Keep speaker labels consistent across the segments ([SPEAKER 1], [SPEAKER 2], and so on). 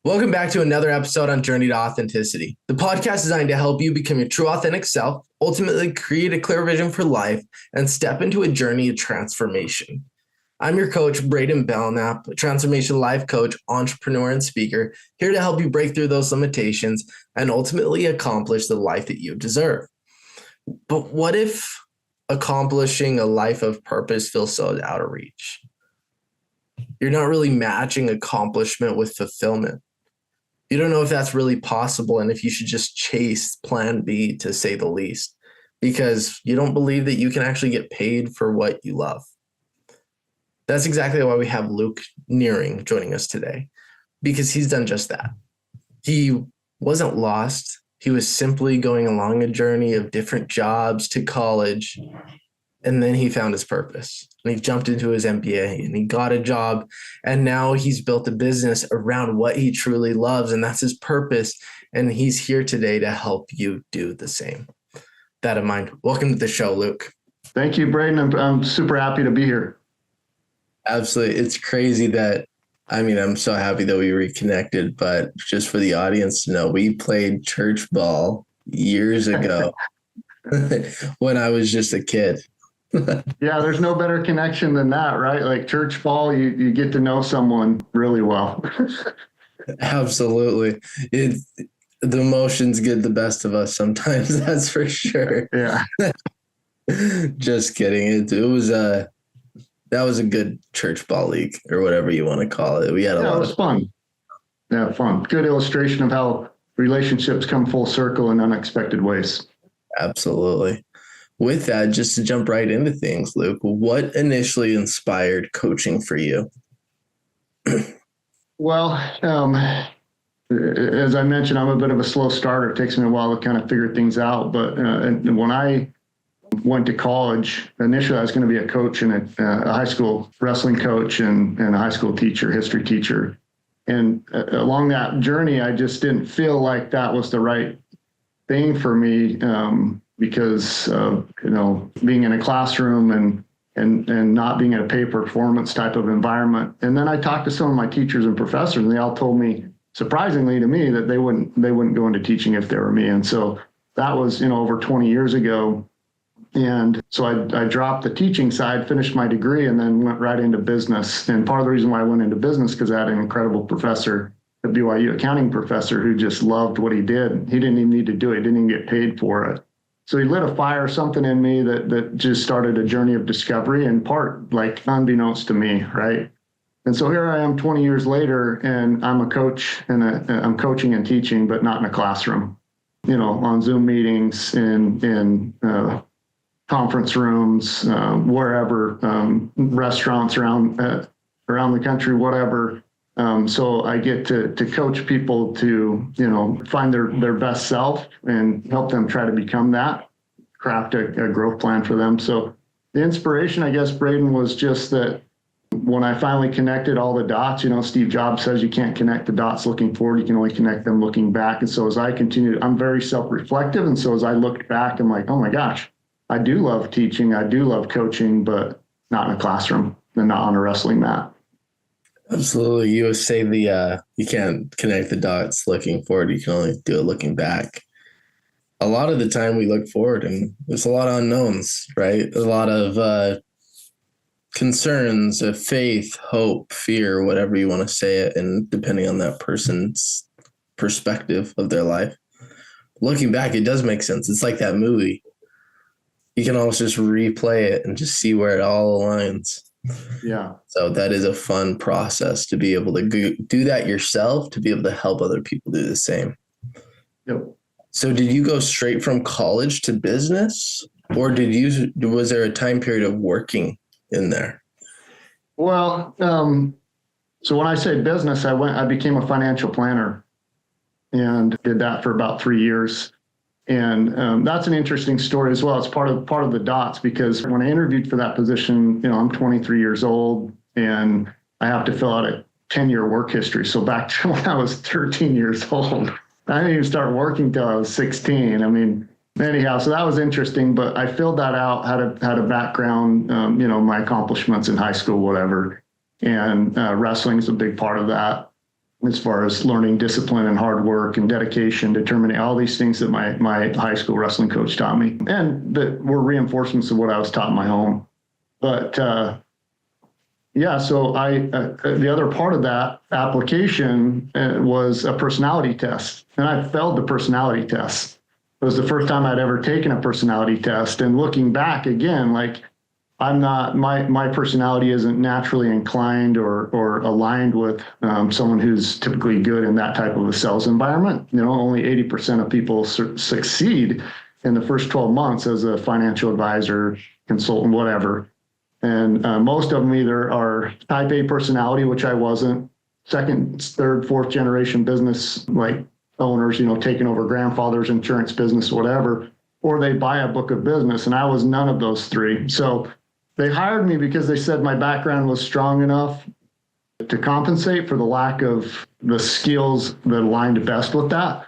[SPEAKER 1] Welcome back to another episode on Journey to Authenticity, the podcast designed to help you become your true authentic self, ultimately create a clear vision for life, and step into a journey of transformation. I'm your coach, Braiden Belnap, a transformation life coach, entrepreneur, and speaker, here to help you break through those limitations and ultimately accomplish the life that you deserve. But what if accomplishing a life of purpose feels so out of reach? You're not really matching accomplishment with fulfillment. You don't know if that's really possible and if you should just chase plan B, to say the least, because you don't believe that you can actually get paid for what you love. That's exactly why we have Luke Nehring joining us today, because he's done just that. He wasn't lost. He was simply going along a journey of different jobs to college, and then he found his purpose. And he jumped into his MBA and he got a job. And now he's built a business around what he truly loves. And that's his purpose. And he's here today to help you do the same. That in mind, welcome to the show, Luke.
[SPEAKER 2] Thank you, Braiden. I'm super happy to be here.
[SPEAKER 1] Absolutely. It's crazy that, I'm so happy that we reconnected, but just for the audience to know, we played church ball years ago when I was just a kid.
[SPEAKER 2] Yeah, there's no better connection than that, right? Like church ball, you get to know someone really well.
[SPEAKER 1] Absolutely. The emotions get the best of us sometimes, that's for sure.
[SPEAKER 2] Yeah.
[SPEAKER 1] Just kidding. That was a good church ball league or whatever you want to call it. We had a lot.
[SPEAKER 2] It was fun. Yeah, fun. Good illustration of how relationships come full circle in unexpected ways.
[SPEAKER 1] Absolutely. With that, just to jump right into things, Luke, what initially inspired coaching for you?
[SPEAKER 2] Well, as I mentioned, I'm a bit of a slow starter. It takes me a while to kind of figure things out. But when I went to college, initially I was going to be a coach and a high school wrestling coach and a high school teacher, history teacher. And along that journey, I just didn't feel like that was the right thing for me. Because being in a classroom and not being in a pay performance type of environment. And then I talked to some of my teachers and professors, and they all told me, surprisingly to me, that they wouldn't go into teaching if they were me. And so that was over 20 years ago. And so I dropped the teaching side, finished my degree, and then went right into business. And part of the reason why I went into business, because I had an incredible professor, a BYU accounting professor, who just loved what he did. He didn't even need to do it. He didn't even get paid for it. So he lit a fire, something in me that just started a journey of discovery, in part like unbeknownst to me, right? And so here I am 20 years later, and I'm a coach, and I'm coaching and teaching, but not in a classroom, on Zoom meetings, in conference rooms, wherever, restaurants around the country, whatever. So I get to coach people to, find their best self and help them try to become that, craft a growth plan for them. So the inspiration, I guess, Braiden, was just that when I finally connected all the dots, Steve Jobs says you can't connect the dots looking forward, you can only connect them looking back. And so as I continued, I'm very self-reflective. And so as I looked back, I'm like, oh my gosh, I do love teaching. I do love coaching, but not in a classroom and not on a wrestling mat.
[SPEAKER 1] Absolutely. You would say you can't connect the dots looking forward. You can only do it looking back. A lot of the time we look forward and there's a lot of unknowns, right? A lot of concerns of faith, hope, fear, whatever you want to say it. And depending on that person's perspective of their life, looking back, it does make sense. It's like that movie. You can almost just replay it and just see where it all aligns.
[SPEAKER 2] Yeah.
[SPEAKER 1] So that is a fun process to be able to do that yourself, to be able to help other people do the same.
[SPEAKER 2] Yep.
[SPEAKER 1] So did you go straight from college to business, or was there a time period of working in there?
[SPEAKER 2] Well, so when I say business, I became a financial planner and did that for about 3 years. And that's an interesting story as well. It's part of the dots, because when I interviewed for that position, I'm 23 years old and I have to fill out a 10-year work history. So back to when I was 13 years old, I didn't even start working till I was 16. Anyhow, so that was interesting, but I filled that out, had a background, my accomplishments in high school, whatever. And wrestling is a big part of that. as far as learning discipline and hard work and dedication, determining all these things that my high school wrestling coach taught me, and that were reinforcements of what I was taught in my home. But yeah, so the other part of that application was a personality test, and I failed the personality test. It was the first time I'd ever taken a personality test, and looking back again, like, I'm not, my personality isn't naturally inclined or aligned with someone who's typically good in that type of a sales environment. Only 80% of people succeed in the first 12 months as a financial advisor, consultant, whatever. And most of them either are type A personality, which I wasn't, second, third, fourth generation business, like owners, taking over grandfather's insurance business, whatever, or they buy a book of business. And I was none of those three. So they hired me because they said my background was strong enough to compensate for the lack of the skills that aligned best with that.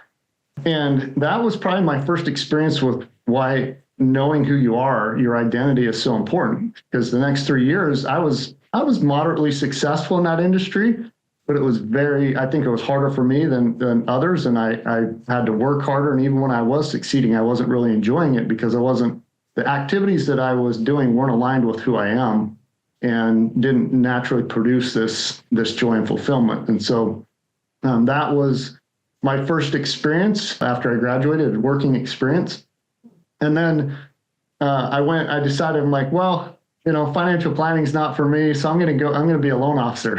[SPEAKER 2] And that was probably my first experience with why knowing who you are, your identity, is so important. Because the next 3 years, I was moderately successful in that industry, but I think it was harder for me than others. And I had to work harder. And even when I was succeeding, I wasn't really enjoying it because the activities that I was doing weren't aligned with who I am and didn't naturally produce this joy and fulfillment. And so that was my first experience after I graduated, working experience. And then I decided, I'm like, well, financial planning is not for me, so I'm going to be a loan officer.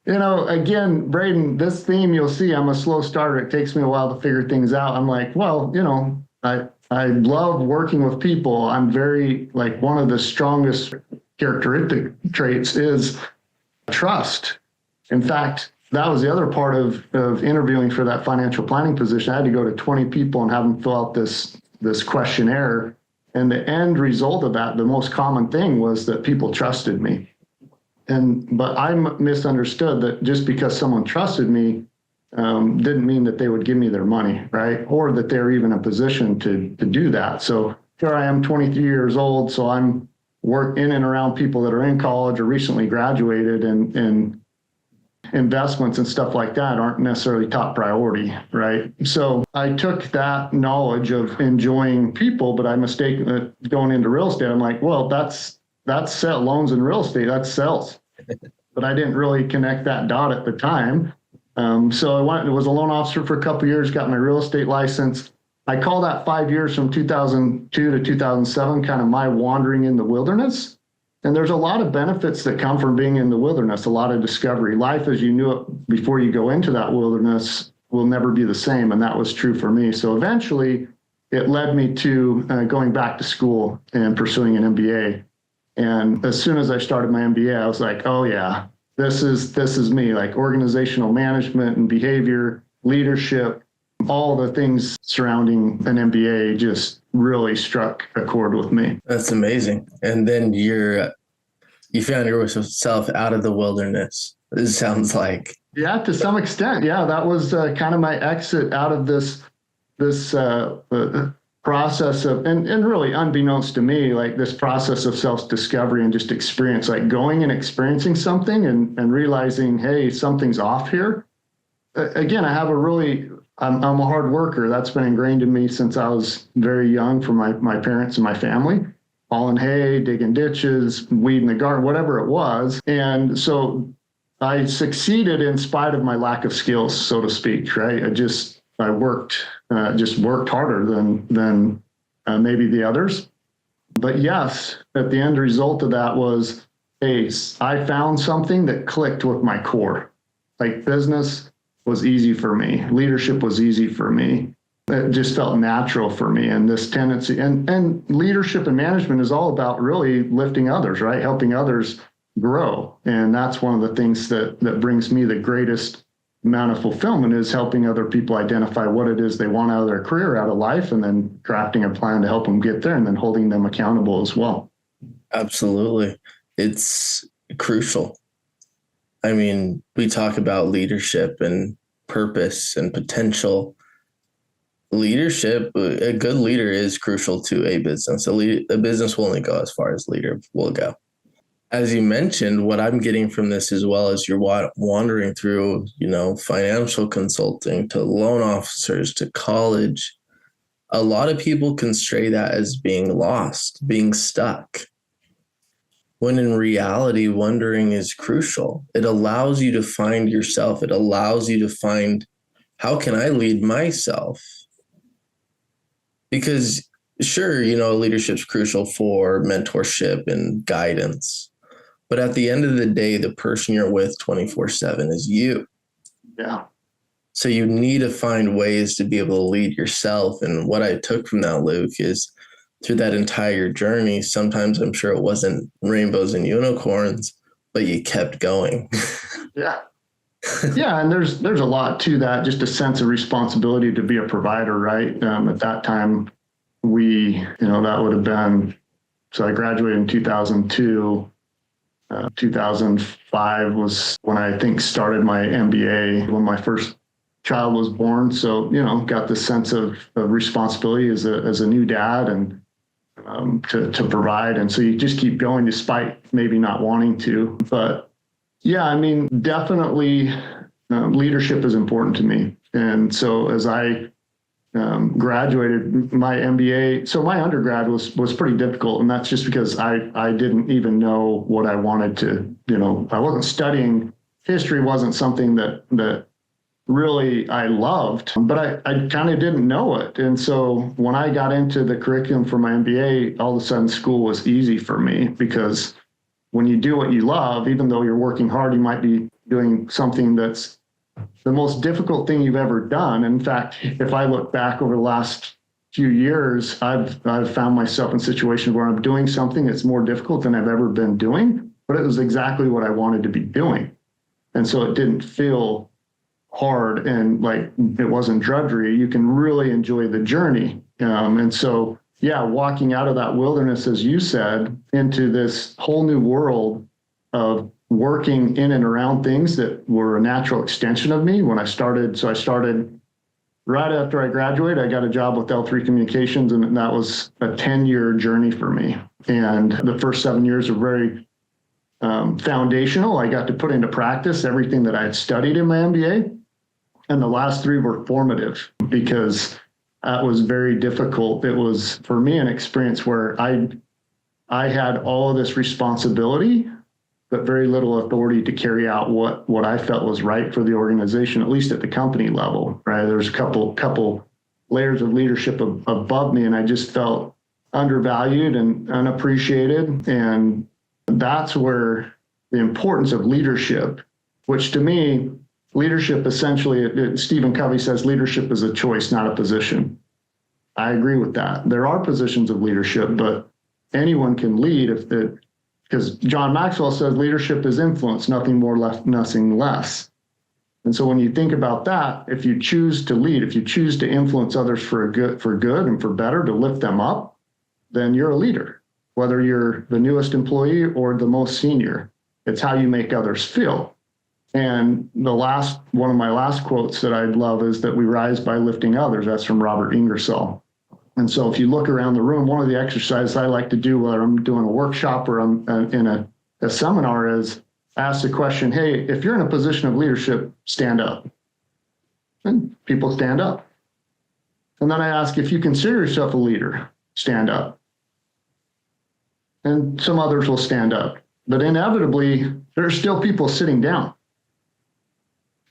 [SPEAKER 2] Again, Braiden, this theme, you'll see I'm a slow starter. It takes me a while to figure things out. I'm like, well, I love working with people. I'm very, like, one of the strongest characteristic traits is trust. In fact, that was the other part of interviewing for that financial planning position. I had to go to 20 people and have them fill out this questionnaire. And the end result of that, the most common thing, was that people trusted me. But I misunderstood that just because someone trusted me didn't mean that they would give me their money, right? Or that they're even in a position to do that. So here I am, 23 years old. So I'm in and around people that are in college or recently graduated, and investments and stuff like that aren't necessarily top priority, right? So I took that knowledge of enjoying people, but I mistaken going into real estate. I'm like, well, that's loans and real estate, that's sales. But I didn't really connect that dot at the time. So I was a loan officer for a couple of years, got my real estate license. I call that 5 years from 2002 to 2007 kind of my wandering in the wilderness. And there's a lot of benefits that come from being in the wilderness, a lot of discovery. Life as you knew it before you go into that wilderness will never be the same. And that was true for me. So eventually it led me to going back to school and pursuing an MBA. And as soon as I started my MBA, I was like, oh yeah, this is me, like organizational management and behavior, leadership, all the things surrounding an MBA just really struck a chord with me.
[SPEAKER 1] That's amazing. And then you found yourself out of the wilderness, it sounds like.
[SPEAKER 2] Yeah, to some extent. Yeah, that was kind of my exit out of this process of, and really unbeknownst to me, like this process of self-discovery and just experience, like going and experiencing something and realizing, hey, something's off here. Again, I'm a hard worker. That's been ingrained in me since I was very young from my parents and my family. Hauling hay, digging ditches, weeding the garden, whatever it was. And so I succeeded in spite of my lack of skills, so to speak, right? I worked harder than maybe the others. But yes, at the end result of that was, hey, I found something that clicked with my core. Like business was easy for me. Leadership was easy for me. It just felt natural for me. And this tendency, and leadership and management is all about really lifting others, right? Helping others grow. And that's one of the things that brings me the greatest amount of fulfillment, is helping other people identify what it is they want out of their career, out of life, and then crafting a plan to help them get there and then holding them accountable as well.
[SPEAKER 1] Absolutely. It's crucial. I mean, we talk about leadership and purpose and potential. Leadership, a good leader is crucial to a business. A business will only go as far as leader will go. As you mentioned, what I'm getting from this as well as you're wandering through, financial consulting to loan officers to college. A lot of people can stray that as being lost, being stuck. When in reality, wondering is crucial. It allows you to find yourself. It allows you to find, how can I lead myself? Because sure, leadership's crucial for mentorship and guidance. But at the end of the day, the person you're with 24/7 is you.
[SPEAKER 2] Yeah.
[SPEAKER 1] So you need to find ways to be able to lead yourself. And what I took from that, Luke, is through that entire journey, sometimes I'm sure it wasn't rainbows and unicorns, but you kept going.
[SPEAKER 2] Yeah. Yeah. And there's a lot to that, just a sense of responsibility to be a provider, right? At that time, that would have been, so I graduated in 2002. 2005 was when I think started my MBA, when my first child was born. So, got this sense of responsibility as a new dad and to provide. And so you just keep going despite maybe not wanting to. But yeah, I mean, definitely leadership is important to me. And so as I graduated my MBA, so my undergrad was pretty difficult. And that's just because I didn't even know what I wanted to, I wasn't studying. History wasn't something that really I loved, but I kind of didn't know it. And so when I got into the curriculum for my MBA, all of a sudden school was easy for me, because when you do what you love, even though you're working hard, you might be doing something that's the most difficult thing you've ever done. In fact, if I look back over the last few years, I've found myself in situations where I'm doing something that's more difficult than I've ever been doing, but it was exactly what I wanted to be doing. And so it didn't feel hard and like it wasn't drudgery. You can really enjoy the journey. And so, yeah, walking out of that wilderness, as you said, into this whole new world of working in and around things that were a natural extension of me when I started. So I started right after I graduated. I got a job with L3 Communications, and that was a 10-year journey for me. And the first 7 years were very foundational. I got to put into practice everything that I had studied in my MBA. And the last 3 were formative, because that was very difficult. It was, for me, an experience where I had all of this responsibility, but very little authority to carry out what I felt was right for the organization, at least at the company level, right? There's a couple layers of leadership above me, and I just felt undervalued and unappreciated. And that's where the importance of leadership, which to me, leadership essentially, Stephen Covey says leadership is a choice, not a position. I agree with that. There are positions of leadership, but anyone can lead because John Maxwell says leadership is influence, nothing more, nothing less. And so when you think about that, if you choose to lead, if you choose to influence others for good and for better, to lift them up, then you're a leader, whether you're the newest employee or the most senior. It's how you make others feel. And one of my last quotes that I love is that we rise by lifting others. That's from Robert Ingersoll. And so if you look around the room, one of the exercises I like to do, whether I'm doing a workshop or I'm in a seminar, is ask the question, hey, if you're in a position of leadership, stand up. And people stand up. And then I ask, if you consider yourself a leader, stand up. And some others will stand up. But inevitably, there are still people sitting down,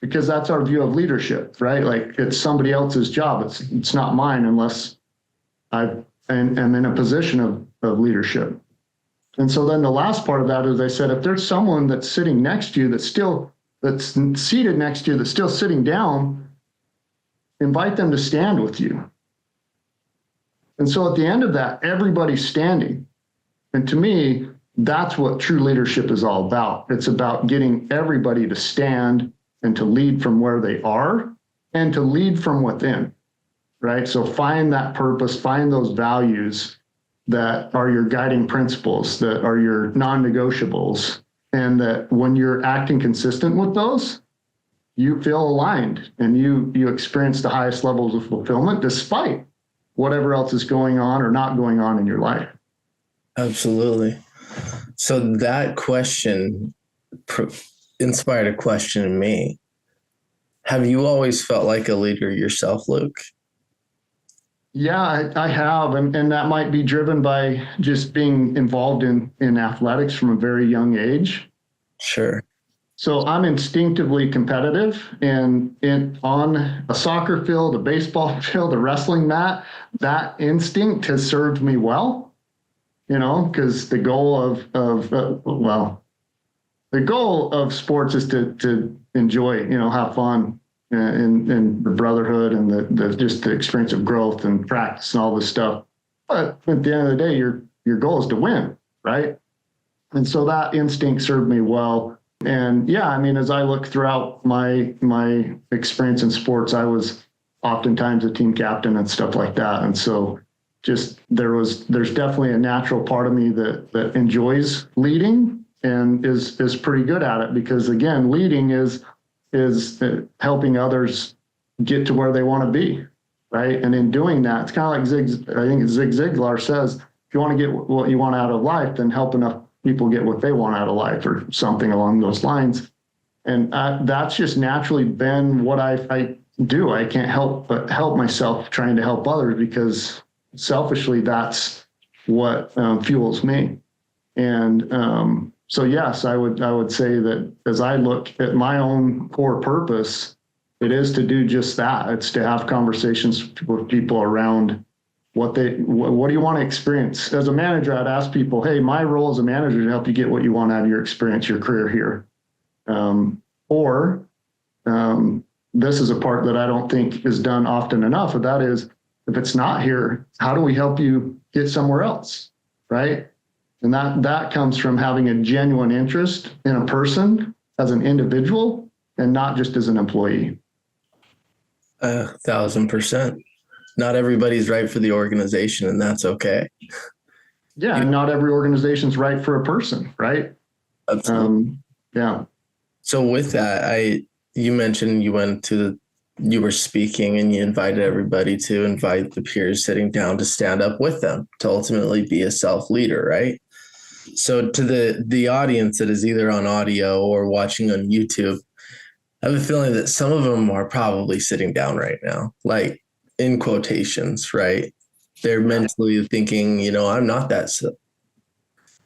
[SPEAKER 2] because that's our view of leadership, right? Like, it's somebody else's job. It's not mine unless I am in a position of leadership. And so then the last part of that is, I said, if there's someone that's sitting next to you that's seated next to you that's still sitting down, invite them to stand with you. And so at the end of that, everybody's standing. And to me, that's what true leadership is all about. It's about getting everybody to stand and to lead from where they are and to lead from within, right? So find that purpose, find those values that are your guiding principles, that are your non-negotiables, and that when you're acting consistent with those, you feel aligned and you experience the highest levels of fulfillment despite whatever else is going on or not going on in your life.
[SPEAKER 1] Absolutely. So that question inspired a question in me. Have you always felt like a leader yourself, Luke?
[SPEAKER 2] Yeah, I have. And that might be driven by just being involved in athletics from a very young age.
[SPEAKER 1] Sure.
[SPEAKER 2] So I'm instinctively competitive, and on a soccer field, a baseball field, a wrestling mat, that instinct has served me well, because the goal the goal of sports is to enjoy, have fun, and the brotherhood and the just the experience of growth and practice and all this stuff. But at the end of the day, your goal is to win, right? And so that instinct served me well. And yeah, I mean, as I look throughout my experience in sports, I was oftentimes a team captain and stuff like that. And so just there's definitely a natural part of me that enjoys leading and is pretty good at it, because again, leading is helping others get to where they want to be, right? And in doing that, it's kind of like I think Zig Ziglar says, if you want to get what you want out of life, then help enough people get what they want out of life, or something along those lines. And that's just naturally been what I do. I can't help but help myself trying to help others, because selfishly, that's what fuels me. And so yes, I would say that as I look at my own core purpose, it is to do just that. It's to have conversations with people around what do you want to experience? As a manager, I'd ask people, hey, my role as a manager is to help you get what you want out of your experience, your career here. Or this is a part that I don't think is done often enough, and that is, if it's not here, how do we help you get somewhere else, right? And that comes from having a genuine interest in a person as an individual and not just as an employee.
[SPEAKER 1] 1,000%. Not everybody's right for the organization, and that's okay.
[SPEAKER 2] Yeah, and not every organization's right for a person, right?
[SPEAKER 1] Absolutely.
[SPEAKER 2] Yeah.
[SPEAKER 1] So with that, you mentioned you were speaking and you invited everybody to invite the peers sitting down to stand up with them to ultimately be a self-leader, right? So to the audience that is either on audio or watching on YouTube, I have a feeling that some of them are probably sitting down right now, like in quotations, right? They're mentally thinking, I'm not that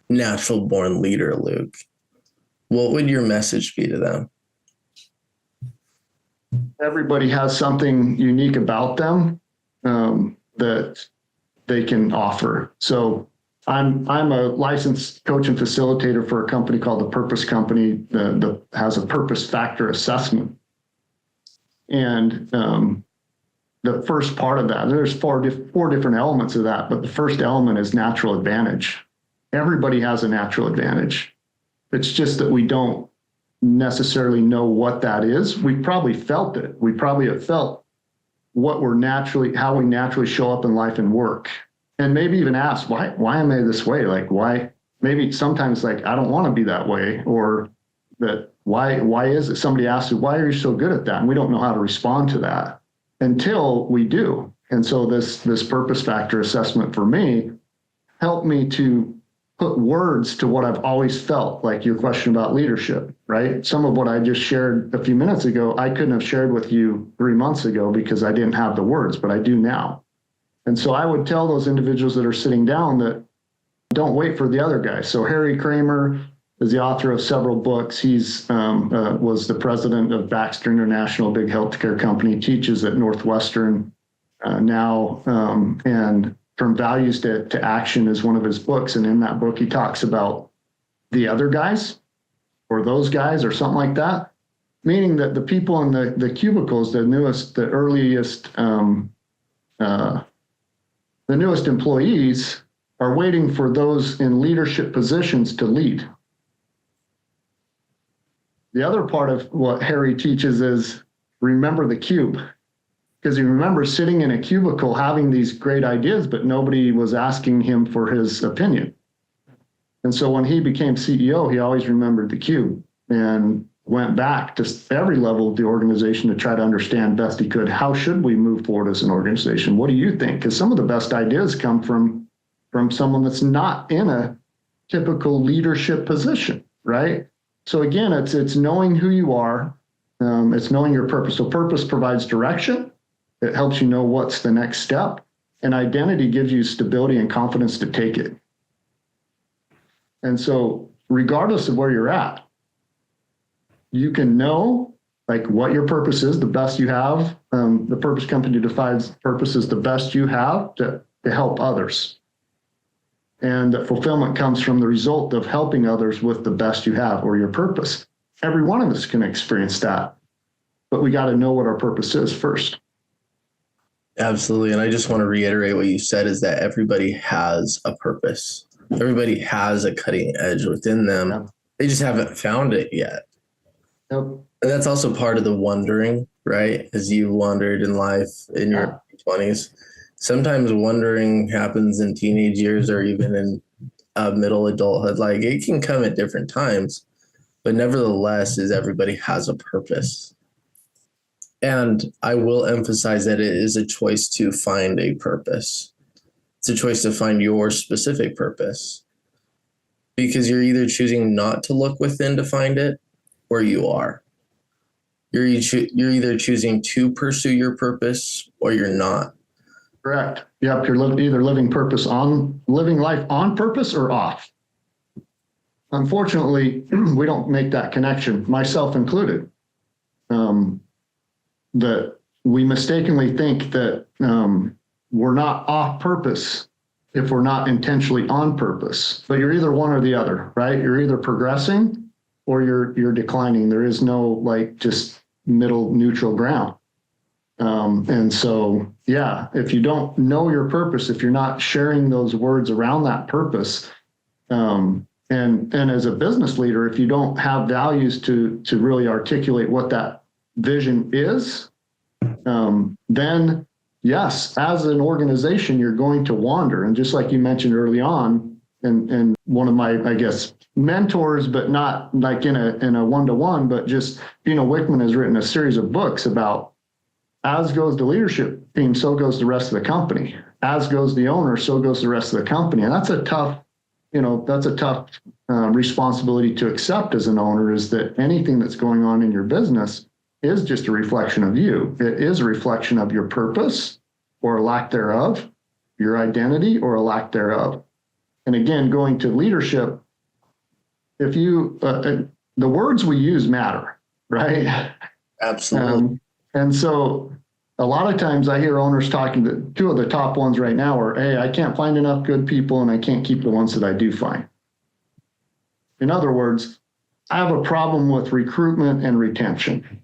[SPEAKER 1] natural born leader, Luke. What would your message be to them?
[SPEAKER 2] Everybody has something unique about them that they can offer. So I'm a licensed coach and facilitator for a company called the Purpose Company that has a purpose factor assessment. And the first part of that, there's four different elements of that, but the first element is natural advantage. Everybody has a natural advantage. It's just that we don't necessarily know what that is. We probably felt it. We probably have felt how we naturally show up in life and work. And maybe even ask, why am I this way? Like, why? Maybe sometimes like, I don't want to be that way, or that why is it? Somebody asks you, why are you so good at that? And we don't know how to respond to that until we do. And so this purpose factor assessment for me helped me to put words to what I've always felt, like your question about leadership, right? Some of what I just shared a few minutes ago, I couldn't have shared with you 3 months ago because I didn't have the words, but I do now. And so I would tell those individuals that are sitting down that don't wait for the other guy. So Harry Kramer is the author of several books. He's was the president of Baxter International, big healthcare company, teaches at Northwestern now, and From Values to Action is one of his books. And in that book, he talks about the other guys or those guys or something like that, meaning that the people in the cubicles, the newest employees are waiting for those in leadership positions to lead. The other part of what Harry teaches is remember the cube. Because he remembers sitting in a cubicle having these great ideas, but nobody was asking him for his opinion. And so when he became CEO, he always remembered the cube and went back to every level of the organization to try to understand best he could, how should we move forward as an organization? What do you think? Because some of the best ideas come from someone that's not in a typical leadership position, right? So again, it's knowing who you are. It's knowing your purpose. So purpose provides direction. It helps you know what's the next step. And identity gives you stability and confidence to take it. And so regardless of where you're at, you can know like what your purpose is, the best you have. The purpose company defines purpose as the best you have to help others. And that fulfillment comes from the result of helping others with the best you have or your purpose. Every one of us can experience that, but we got to know what our purpose is first.
[SPEAKER 1] Absolutely. And I just want to reiterate what you said is that everybody has a purpose. Everybody has a cutting edge within them. Yeah. They just haven't found it yet.
[SPEAKER 2] Yep.
[SPEAKER 1] And that's also part of the wondering, right? As you wandered in life in your 20s. Sometimes wondering happens in teenage years or even in middle adulthood. Like it can come at different times, but nevertheless, is everybody has a purpose. And I will emphasize that it is a choice to find a purpose. It's a choice to find your specific purpose, because you're either choosing not to look within to find it, or you are. You're either choosing to pursue your purpose or you're not.
[SPEAKER 2] Correct. Yep. You're either living life on purpose or off. Unfortunately, we don't make that connection, myself included. That we mistakenly think that we're not off purpose if we're not intentionally on purpose. But you're either one or the other, right? You're either progressing or you're declining. There is no like just middle neutral ground. And so, yeah, if you don't know your purpose, if you're not sharing those words around that purpose, and as a business leader, if you don't have values to really articulate what that vision is, then yes, as an organization, you're going to wander. And just like you mentioned early on, and one of my, I guess, mentors, but not like in a one-to-one, but just, Wickman has written a series of books about as goes the leadership team, so goes the rest of the company. As goes the owner, so goes the rest of the company. And that's a tough responsibility to accept as an owner, is that anything that's going on in your business is just a reflection of you. It is a reflection of your purpose or a lack thereof, your identity or a lack thereof. And again, going to leadership, if you, the words we use matter, right?
[SPEAKER 1] Absolutely.
[SPEAKER 2] And so a lot of times I hear owners talking, that two of the top ones right now are, hey, I can't find enough good people and I can't keep the ones that I do find. In other words, I have a problem with recruitment and retention.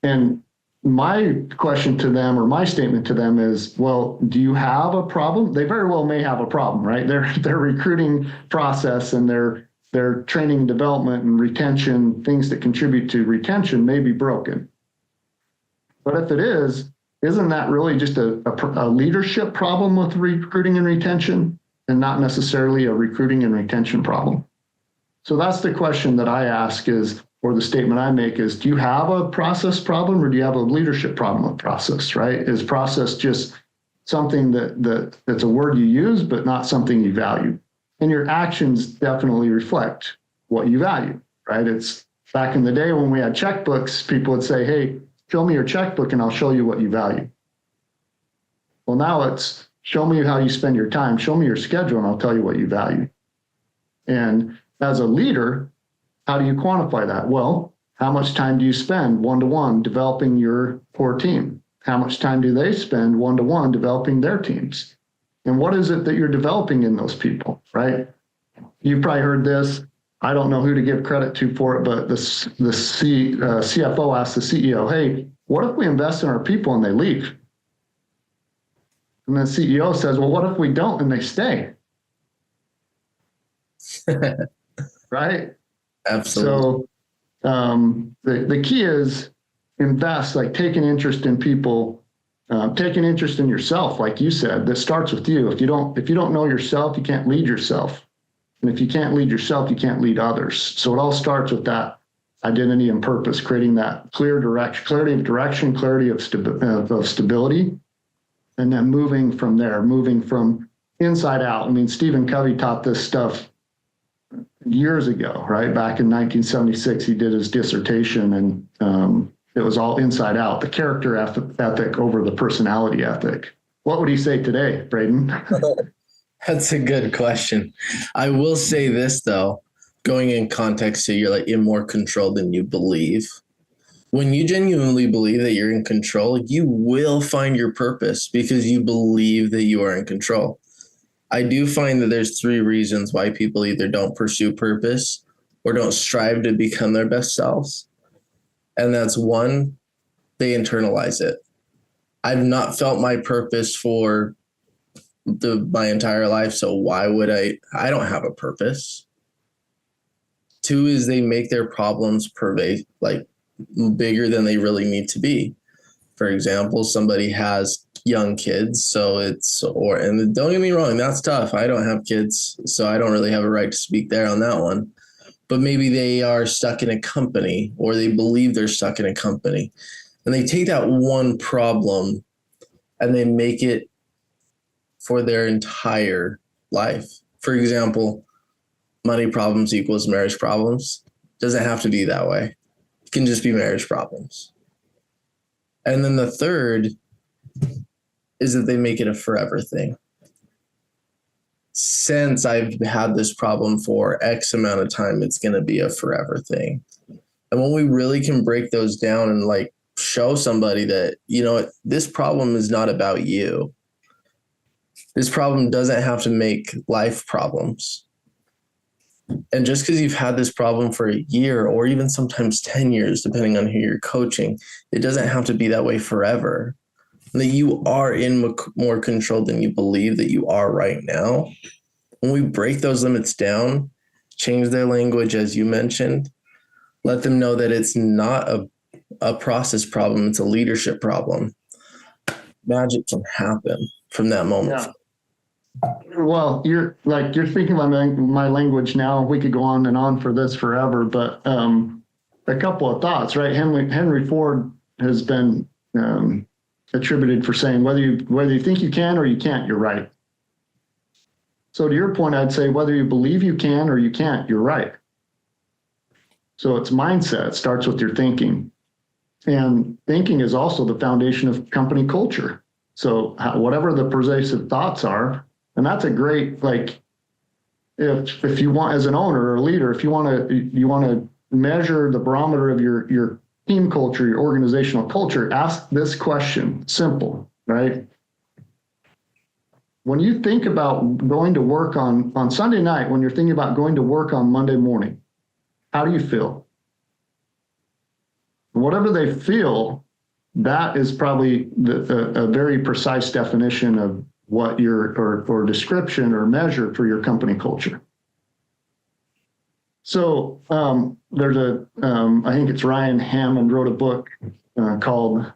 [SPEAKER 2] And my question to them, or my statement to them is, well, do you have a problem? They very well may have a problem, right? Their recruiting process and their training and development and retention, things that contribute to retention may be broken. But if it is, isn't that really just a leadership problem with recruiting and retention, and not necessarily a recruiting and retention problem? So that's the question that I ask is, or the statement I make is, do you have a process problem or do you have a leadership problem with process, right? Is process just something that's a word you use, but not something you value? And your actions definitely reflect what you value, right? It's back in the day when we had checkbooks, people would say, hey, show me your checkbook and I'll show you what you value. Well, now it's show me how you spend your time, show me your schedule, and I'll tell you what you value. And as a leader, how do you quantify that? Well, how much time do you spend one-to-one developing your core team? How much time do they spend one-to-one developing their teams? And what is it that you're developing in those people, right? You probably heard this. I don't know who to give credit to for it, but the CFO asked the CEO, hey, what if we invest in our people and they leave? And the CEO says, well, what if we don't and they stay? Right?
[SPEAKER 1] Absolutely.
[SPEAKER 2] So the key is invest, like take an interest in people, take an interest in yourself, like you said. That starts with you. If you don't know yourself, you can't lead yourself. And if you can't lead yourself, you can't lead others. So it all starts with that identity and purpose, creating that clarity of direction, clarity of stability, and then moving from there, moving from inside out. I mean, Stephen Covey taught this stuff years ago, right? Back in 1976, he did his dissertation, and it was all inside out, the character ethic over the personality ethic. What would he say today, Braiden?
[SPEAKER 1] That's a good question. I will say this, though, going in context to you're more control than you believe. When you genuinely believe that you're in control, you will find your purpose because you believe that you are in control. I do find that there's 3 reasons why people either don't pursue purpose or don't strive to become their best selves. And that's 1, they internalize it. I've not felt my purpose for my entire life, so why would I don't have a purpose. 2 is they make their problems bigger than they really need to be. For example, somebody has young kids, and don't get me wrong, that's tough. I don't have kids, so I don't really have a right to speak there on that one. But maybe they are stuck in a company, or they believe they're stuck in a company, and they take that one problem and they make it for their entire life. For example, money problems equals marriage problems. Doesn't have to be that way. It can just be marriage problems. And then the 3rd is that they make it a forever thing. Since I've had this problem for X amount of time, it's going to be a forever thing. And when we really can break those down and show somebody that, this problem is not about you. This problem doesn't have to make life problems. And just because you've had this problem for a year or even sometimes 10 years, depending on who you're coaching, it doesn't have to be that way forever. That you are in more control than you believe that you are right now. When we break those limits down, change their language, as you mentioned, let them know that it's not a process problem, it's a leadership problem. Magic can happen from that moment.
[SPEAKER 2] Yeah. Well, you're speaking my language now. We could go on and on for this forever, but a couple of thoughts, right? Henry Ford has been attributed for saying whether you think you can or you can't, you're right. So to your point, I'd say whether you believe you can or you can't, you're right. So it's mindset. It starts with your thinking, and thinking is also the foundation of company culture. So whatever the pervasive thoughts are. And that's a great, if you want, as an owner or a leader, if you want to measure the barometer of your team culture, your organizational culture, ask this question. Simple, right? When you think about going to work on Sunday night, when you're thinking about going to work on Monday morning, how do you feel? Whatever they feel, that is probably a very precise definition of what or description or measure for your company culture. So there's I think it's Ryan Hammond wrote a book called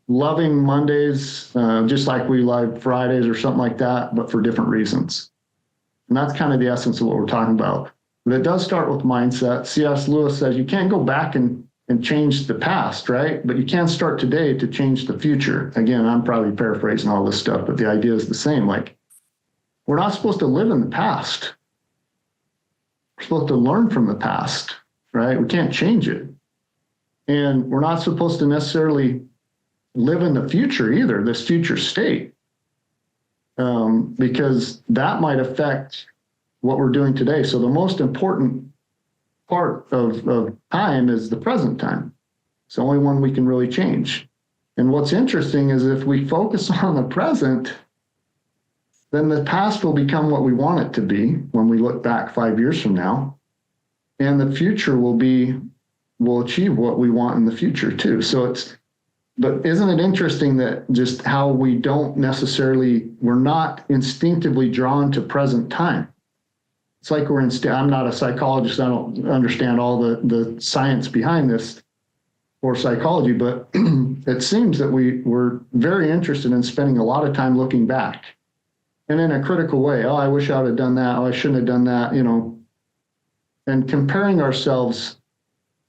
[SPEAKER 2] Loving Mondays, just like we love Fridays or something like that, but for different reasons. And that's kind of the essence of what we're talking about. But it does start with mindset. C.S. Lewis says you can't go back and change the past, right? But you can start today to change the future. Again, I'm probably paraphrasing all this stuff, but the idea is the same. We're not supposed to live in the past. We're supposed to learn from the past, right? We can't change it. And we're not supposed to necessarily live in the future either, this future state, because that might affect what we're doing today. So the most important part of time is the present time. It's the only one we can really change. And what's interesting is if we focus on the present, then the past will become what we want it to be when we look back 5 years from now. And the future will achieve what we want in the future too. But isn't it interesting that just how we're not instinctively drawn to present time? It's like I'm not a psychologist. I don't understand all the science behind this or psychology, but it seems that we're very interested in spending a lot of time looking back and in a critical way. Oh, I wish I would have done that. Oh, I shouldn't have done that, and comparing ourselves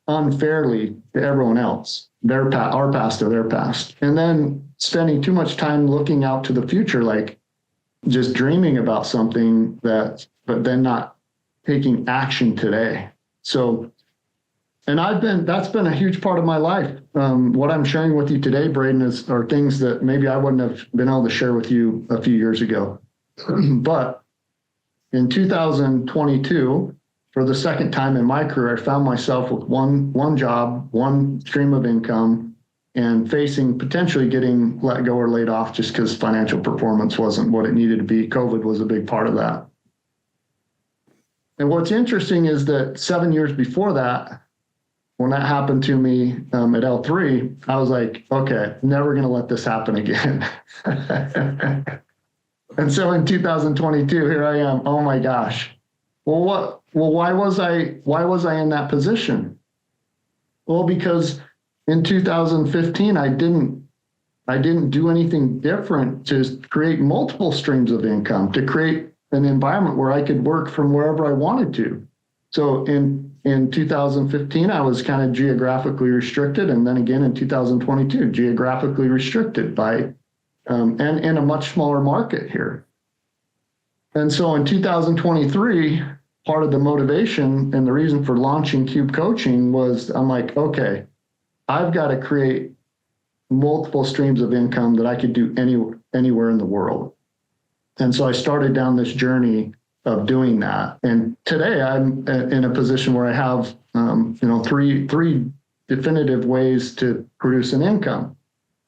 [SPEAKER 2] unfairly to everyone else, our past to their past. And then spending too much time looking out to the future, like just dreaming about something but then not taking action today. So, and that's been a huge part of my life. What I'm sharing with you today, Braiden, are things that maybe I wouldn't have been able to share with you a few years ago. But in 2022, for the second time in my career, I found myself with one job, one stream of income, and facing potentially getting let go or laid off just because financial performance wasn't what it needed to be. COVID was a big part of that. And what's interesting is that 7 years before that, when that happened to me at L3, I was like, okay, never going to let this happen again. And so in 2022, here I am. Oh my gosh. Well, why was I in that position? Well, because in 2015, I didn't do anything different to create multiple streams of income, to create an environment where I could work from wherever I wanted to. So in 2015, I was kind of geographically restricted. And then again in 2022, geographically restricted by, and in a much smaller market here. And so in 2023, part of the motivation and the reason for launching Cube Coaching was I'm like, okay, I've got to create multiple streams of income that I could do anywhere in the world. And so I started down this journey of doing that. And today I'm in a position where I have, three definitive ways to produce an income.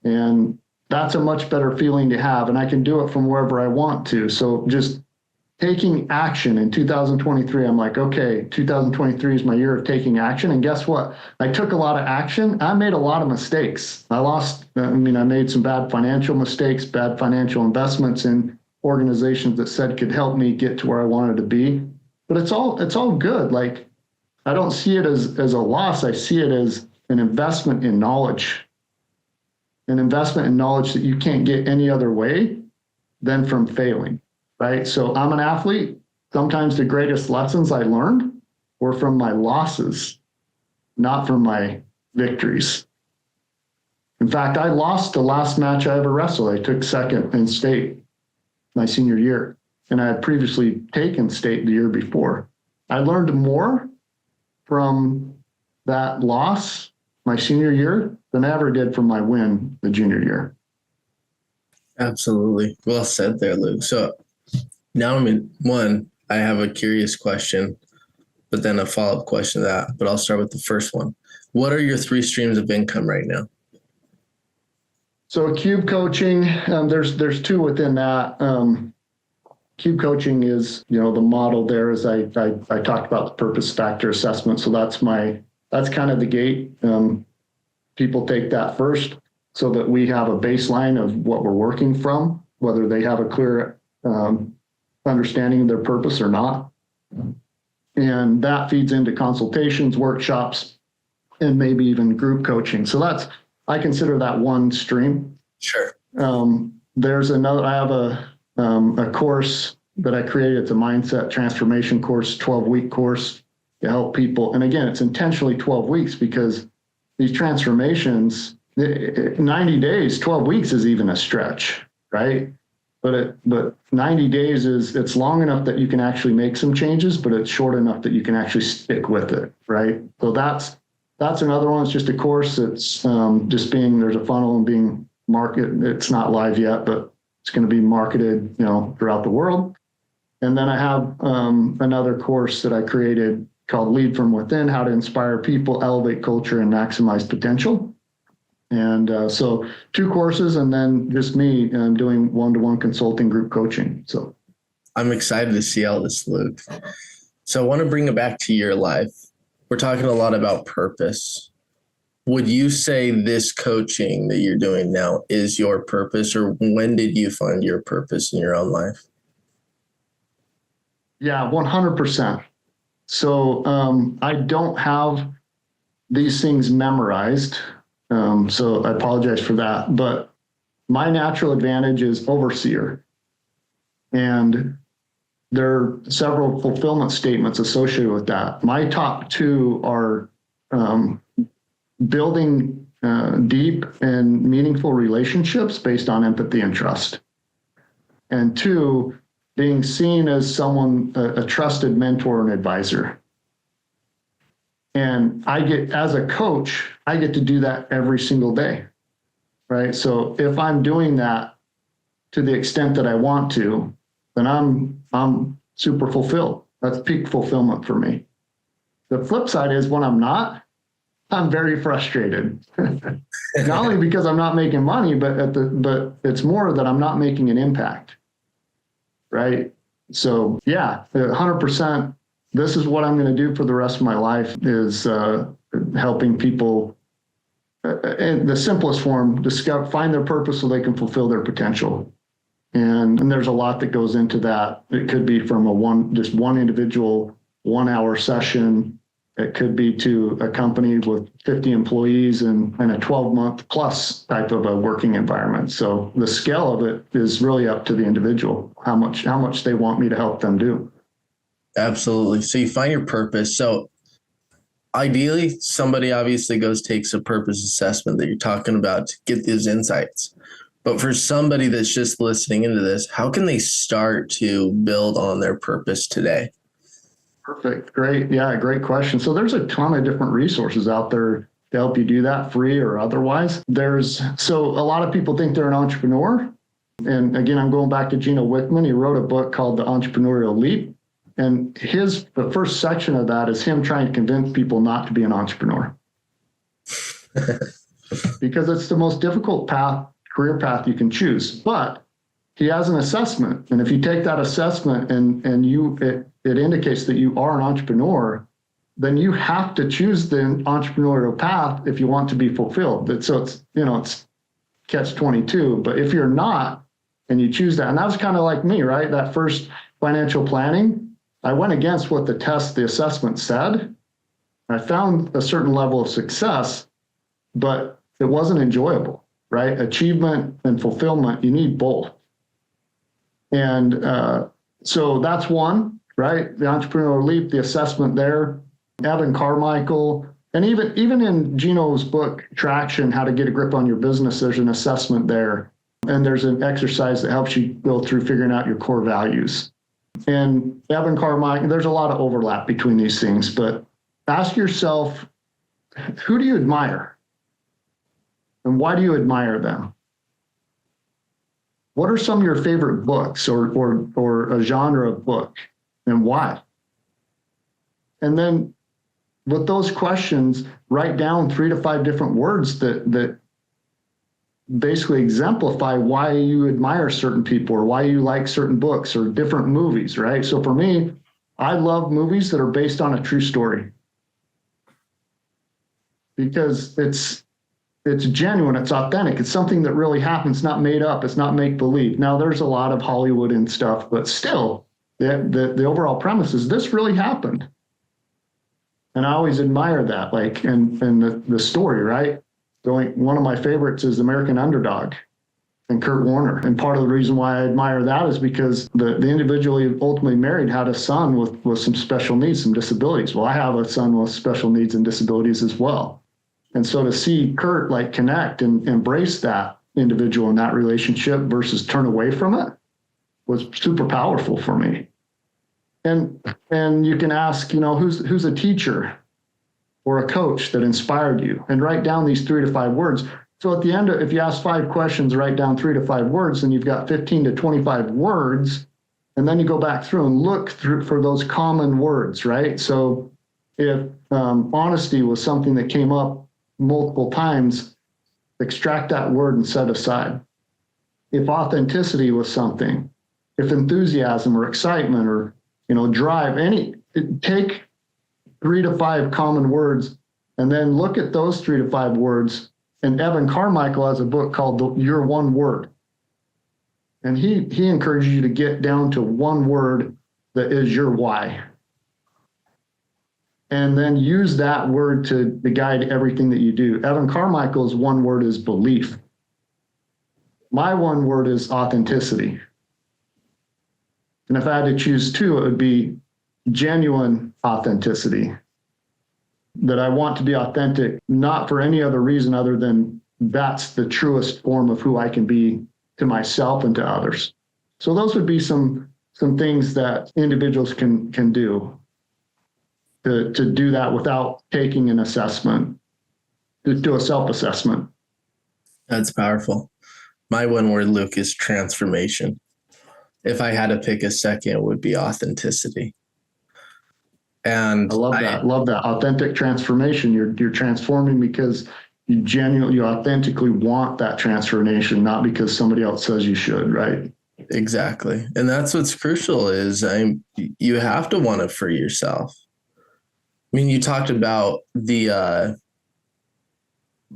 [SPEAKER 2] And that's a much better feeling to have. And I can do it from wherever I want to. So just taking action in 2023, I'm like, okay, 2023 is my year of taking action. And guess what? I took a lot of action. I made a lot of mistakes. I made some bad financial mistakes, bad financial investments in organizations that said could help me get to where I wanted to be. But it's all good. Like, I don't see it as a loss. I see it as an investment in knowledge. An investment in knowledge that you can't get any other way than from failing. Right? So I'm an athlete. Sometimes the greatest lessons I learned were from my losses, not from my victories. In fact, I lost the last match I ever wrestled. I took second in state my senior year, and I had previously taken state the year before. I learned more from that loss my senior year than I ever did from my win the junior year.
[SPEAKER 1] Absolutely. Well said there, Luke. So now I have a curious question, but then a follow-up question to that. But I'll start with the first one. What are your 3 streams of income right now?
[SPEAKER 2] So Cube Coaching, there's 2 within that. Cube Coaching is, the model there is I talked about the purpose factor assessment. So that's kind of the gate. People take that first so that we have a baseline of what we're working from, whether they have a clear understanding of their purpose or not. And that feeds into consultations, workshops, and maybe even group coaching. So I consider that one stream.
[SPEAKER 1] Sure.
[SPEAKER 2] There's another, I have a course that I created. It's a mindset transformation course, 12-week course to help people. And again, it's intentionally 12 weeks because these transformations, 90 days, 12 weeks is even a stretch, right? But 90 days it's long enough that you can actually make some changes, but it's short enough that you can actually stick with it, right? So that's another one. It's just a course. It's there's a funnel and being marketed. It's not live yet, but it's going to be marketed, throughout the world. And then I have another course that I created called Lead from Within: How to Inspire People, Elevate Culture, and Maximize Potential. And so 2 courses, and then just me doing one-to-one consulting, group coaching. So
[SPEAKER 1] I'm excited to see all this, Luke. So I want to bring it back to your life. We're talking a lot about purpose. Would you say this coaching that you're doing now is your purpose, or when did you find your purpose in your own life?
[SPEAKER 2] Yeah, 100%. So I don't have these things memorized. So I apologize for that. But my natural advantage is overseer. And there are several fulfillment statements associated with that. My top 2 are building deep and meaningful relationships based on empathy and trust. And 2, being seen as someone, a trusted mentor and advisor. And as a coach, I get to do that every single day, right? So if I'm doing that to the extent that I want to, then I'm super fulfilled. That's peak fulfillment for me. The flip side is when I'm not, I'm very frustrated. Not only because I'm not making money, but it's more that I'm not making an impact, right? So yeah, 100%. This is what I'm going to do for the rest of my life is helping people in the simplest form, find their purpose so they can fulfill their potential. And there's a lot that goes into that. It could be from just one individual 1-hour session. It could be to a company with 50 employees and a 12-month plus type of a working environment. So the scale of it is really up to the individual, how much they want me to help them do.
[SPEAKER 1] Absolutely. So you find your purpose. So ideally, somebody obviously takes a purpose assessment that you're talking about to get those insights. But for somebody that's just listening into this, how can they start to build on their purpose today?
[SPEAKER 2] Perfect. Great. Yeah, great question. So there's a ton of different resources out there to help you do that, free or otherwise. So a lot of people think they're an entrepreneur. And again, I'm going back to Gino Wickman. He wrote a book called The Entrepreneurial Leap. And the first section of that is him trying to convince people not to be an entrepreneur. Because it's the most difficult career path you can choose. But he has an assessment. And if you take that assessment and it indicates that you are an entrepreneur, then you have to choose the entrepreneurial path if you want to be fulfilled. So it's catch-22. But if you're not, and you choose that, and that was kind of like me, right? That first financial planning, I went against what the assessment said. I found a certain level of success, but it wasn't enjoyable, right? Achievement and fulfillment, you need both. And so that's one, right? The Entrepreneurial Leap, the assessment there. Evan Carmichael, and even in Gino's book, Traction, How to Get a Grip on Your Business, there's an assessment there. And there's an exercise that helps you go through figuring out your core values. And Evan Carmichael, there's a lot of overlap between these things, but ask yourself, who do you admire? And why do you admire them? What are some of your favorite books or a genre of book, and why? And then with those questions, write down 3 to 5 different words that basically exemplify why you admire certain people or why you like certain books or different movies, right? So for me, I love movies that are based on a true story because it's genuine, it's authentic, it's something that really happens, not made up, it's not make-believe. Now, there's a lot of Hollywood and stuff, but still, the overall premise is this really happened. And I always admire that, and the story, right? One of my favorites is American Underdog and Kurt Warner. And part of the reason why I admire that is because the individual he ultimately married had a son with some special needs, some disabilities. Well, I have a son with special needs and disabilities as well. And so to see Kurt connect and embrace that individual in that relationship versus turn away from it was super powerful for me. And you can ask, who's a teacher or a coach that inspired you, and write down these 3 to 5 words. So at the end, if you ask 5 questions, write down 3 to 5 words, and you've got 15 to 25 words, and then you go back through and look through for those common words, right? So if honesty was something that came up multiple times, extract that word and set aside. If authenticity was something, if enthusiasm or excitement or drive, take 3 to 5 common words, and then look at those 3 to 5 words. And Evan Carmichael has a book called Your One Word. And he encourages you to get down to one word that is your why. And then use that word to guide everything that you do. Evan Carmichael's one word is belief. My one word is authenticity. And if I had to choose 2, it would be genuine authenticity. that I want to be authentic, not for any other reason other than that's the truest form of who I can be to myself and to others. So those would be some things that individuals can do to do that without taking an assessment, to do a self-assessment.
[SPEAKER 1] That's powerful. My one word, Luke, is transformation. If I had to pick a second, it would be authenticity. And
[SPEAKER 2] I love that authentic transformation. You're transforming because you authentically want that transformation, not because somebody else says you should, right?
[SPEAKER 1] Exactly. And that's what's crucial is you have to want it for yourself. I mean, you talked about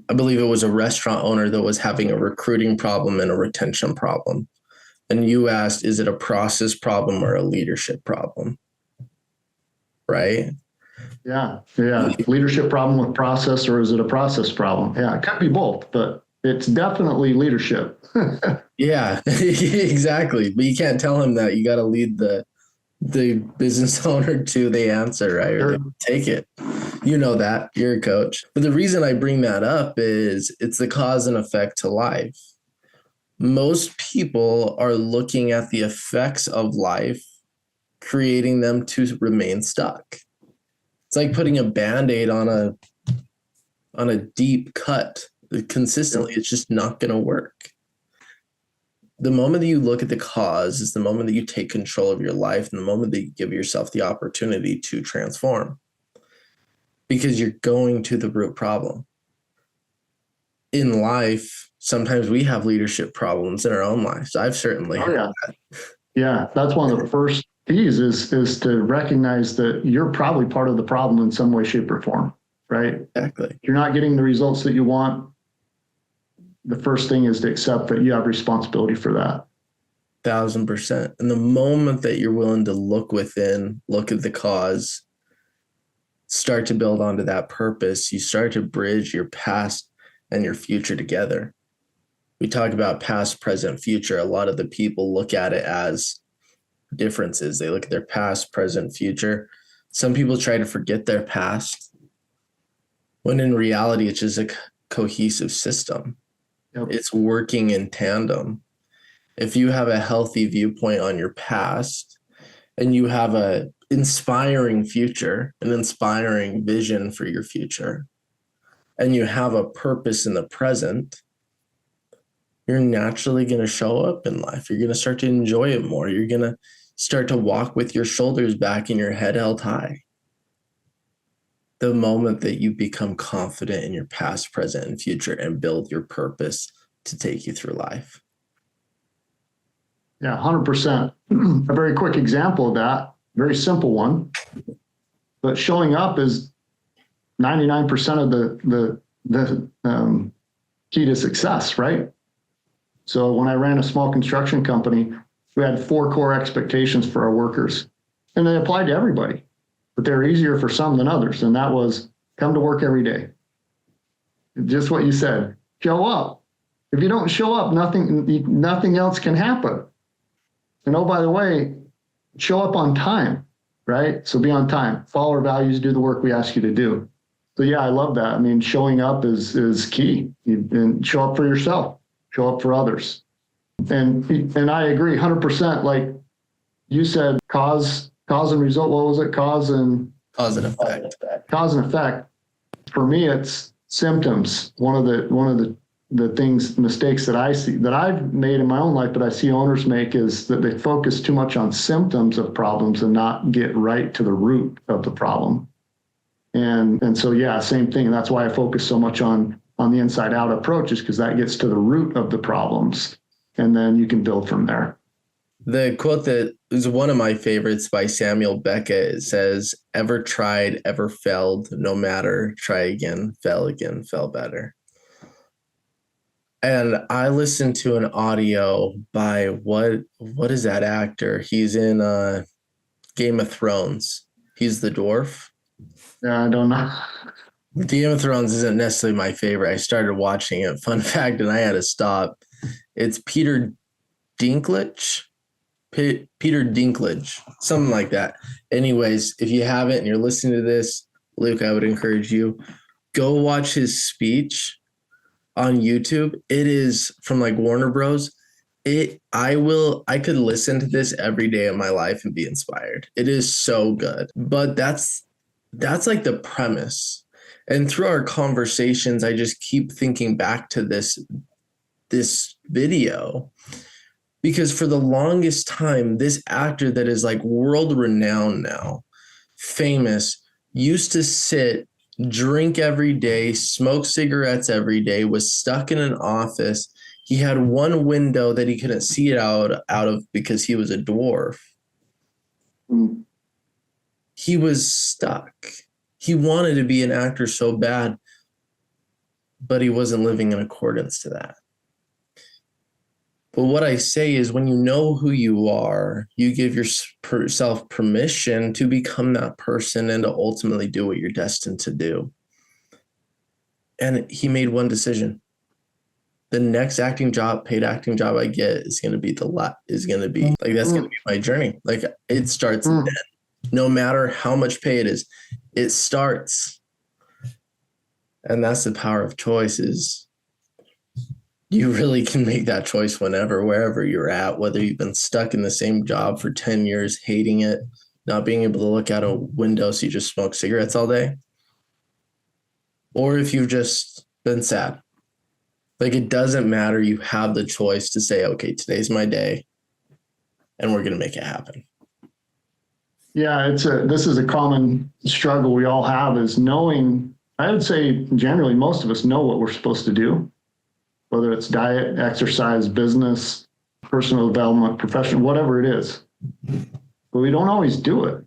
[SPEAKER 1] I believe it was a restaurant owner that was having a recruiting problem and a retention problem. And you asked, is it a process problem or a leadership problem? Right?
[SPEAKER 2] Yeah. Leadership problem with process, or is it a process problem? Yeah, it could be both, but it's definitely leadership.
[SPEAKER 1] Yeah, exactly. But you can't tell him that. You got to lead the business owner to the answer, right? Or they take it. You know that. You're a coach. But the reason I bring that up is it's the cause and effect to life. Most people are looking at the effects of life, creating them to remain stuck. It's like putting a Band-Aid on a deep cut consistently. It's just not going to work. The moment that you look at the cause is the moment that you take control of your life and the moment that you give yourself the opportunity to transform, because you're going to the root problem. In life, sometimes we have leadership problems in our own lives. I've certainly had that.
[SPEAKER 2] Yeah, that's one of the first keys is to recognize that you're probably part of the problem in some way, shape, or form, right?
[SPEAKER 1] Exactly.
[SPEAKER 2] You're not getting the results that you want. The first thing is to accept that you have responsibility for that.
[SPEAKER 1] 1,000%. And the moment that you're willing to look within, look at the cause, start to build onto that purpose, you start to bridge your past and your future together. We talk about past, present, future. A lot of the people look at it as differences. They look at their past, present, future. Some people try to forget their past, when in reality, it's just a cohesive system. Yep. It's working in tandem. If you have a healthy viewpoint on your past and you have a inspiring future, an inspiring vision for your future, and you have a purpose in the present, you're naturally going to show up in life. You're going to start to enjoy it more. You're going to start to walk with your shoulders back and your head held high. The moment that you become confident in your past, present, and future and build your purpose to take you through life.
[SPEAKER 2] Yeah, 100%. A very quick example of that, very simple one, but showing up is 99% of the key to success, right? So when I ran a small construction company, we had 4 core expectations for our workers, and they applied to everybody, but they're easier for some than others. And that was come to work every day. Just what you said, show up. If you don't show up, nothing else can happen. And oh, by the way, show up on time, right? So be on time, follow our values, do the work we ask you to do. So yeah, I love that. I mean, showing up is key. And show up for yourself, show up for others. And I agree 100%. Like you said, cause and result. What was it? Cause and
[SPEAKER 1] effect.
[SPEAKER 2] Cause and effect. For me, it's symptoms. One of the mistakes that I see, that I've made in my own life, but I see owners make, is that they focus too much on symptoms of problems and not get right to the root of the problem. And so, yeah, same thing. That's why I focus so much on the inside out approach, is because that gets to the root of the problems, and then you can build from there.
[SPEAKER 1] The quote that is one of my favorites by Samuel Beckett, it says, "Ever tried, ever failed, no matter, try again, fell better." And I listened to an audio by what is that actor? He's in Game of Thrones. He's the dwarf.
[SPEAKER 2] Yeah, I don't know.
[SPEAKER 1] Game of Thrones isn't necessarily my favorite. I started watching it, fun fact, and I had to stop. It's Peter Dinklage, something like that. Anyways, if you haven't and you're listening to this, Luke, I would encourage you, go watch his speech on YouTube. It is from like Warner Bros. I could listen to this every day of my life and be inspired. It is so good. But that's like the premise. And through our conversations, I just keep thinking back to this video, because for the longest time, this actor that is like world renowned now, famous, used to sit, drink every day, smoke cigarettes every day, was stuck in an office. He had one window that he couldn't see it out of because he was a dwarf. He was stuck. He wanted to be an actor so bad, but he wasn't living in accordance to that. But what I say is, when you know who you are, you give yourself permission to become that person and to ultimately do what you're destined to do. And he made one decision. The next paid acting job I get is going to be that's going to be my journey. Like, it starts then. No matter how much pay it is, it starts. And that's the power of choice. Is you really can make that choice whenever, wherever you're at, whether you've been stuck in the same job for 10 years, hating it, not being able to look out a window so you just smoke cigarettes all day, or if you've just been sad. Like, it doesn't matter. You have the choice to say, okay, today's my day, and we're going to make it happen.
[SPEAKER 2] Yeah, this is a common struggle we all have, is knowing. I would say generally most of us know what we're supposed to do, whether it's diet, exercise, business, personal development, profession, whatever it is. But we don't always do it.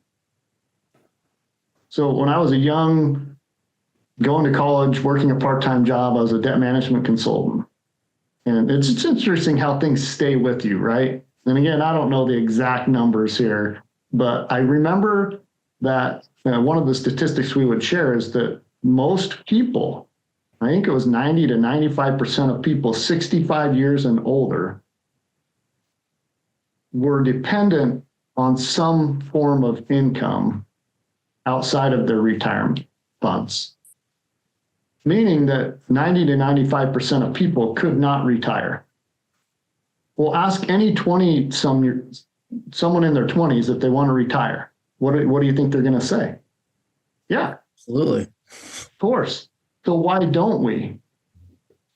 [SPEAKER 2] So when I was going to college, working a part-time job, I was a debt management consultant. And it's interesting how things stay with you, right? And again, I don't know the exact numbers here, but I remember that one of the statistics we would share is that most people, I think it was 90 to 95% of people 65 years and older, were dependent on some form of income outside of their retirement funds. Meaning that 90 to 95% of people could not retire. Well, ask any someone in their 20s if they want to retire. What do you think they're going to say? Yeah.
[SPEAKER 1] Absolutely.
[SPEAKER 2] Of course. So why don't we?